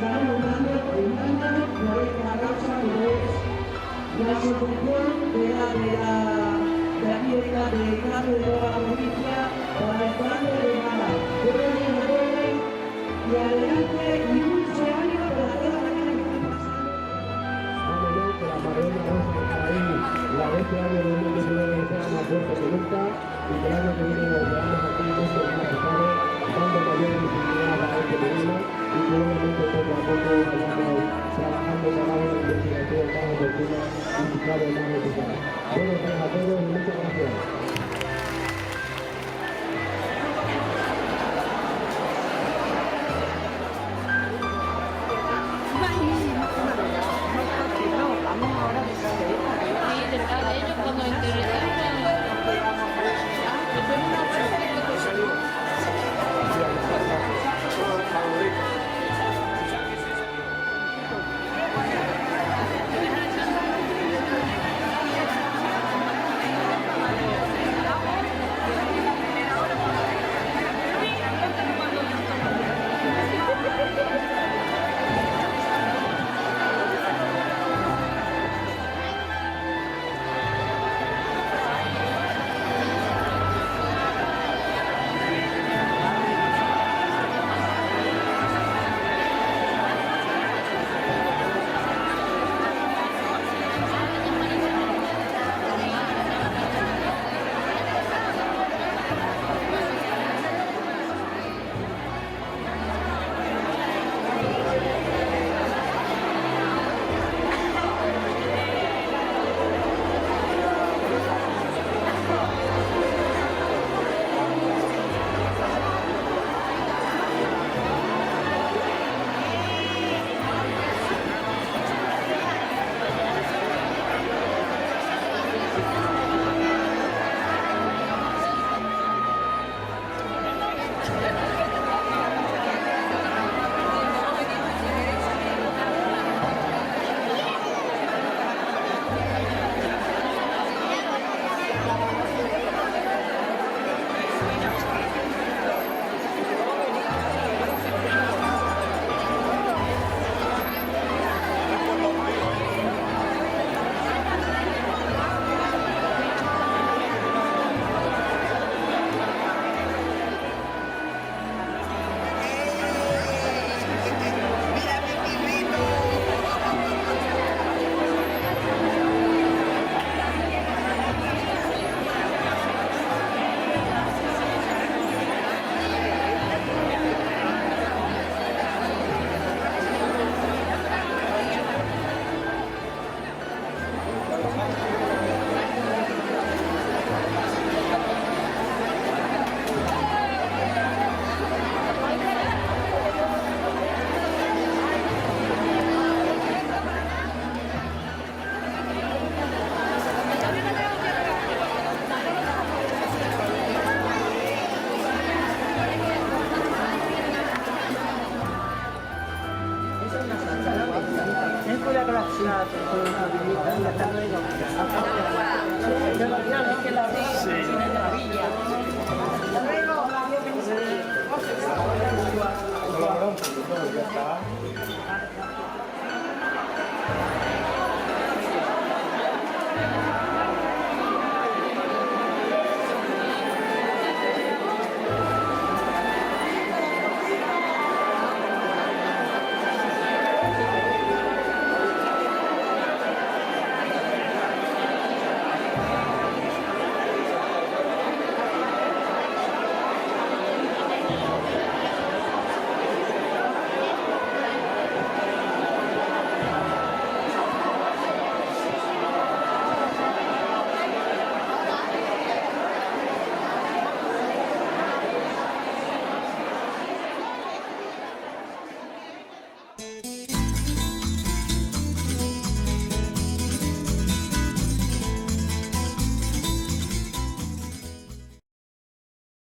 estarán votando en mañana por esta causa que es la solución de aquí de cambio de toda la provincia para el cambio de Málaga. Yo creo que me acuerden y adelante y mucho ánimo para toda la mañana que están pasando. Vámonos, que la Madalena vamos a dejar ahí la de este año 2019 sea más fuerte que nunca y que el año que viene nos veamos aquí mucho más pesados, dando mayor visibilidad a este problema y que obviamente poco a poco vayamos trabajando para una investigación más oportuna y claro, más eficaz. Buenos días a todos y muchas gracias. Ellos cuando entrevistaron Ecco la glaciata.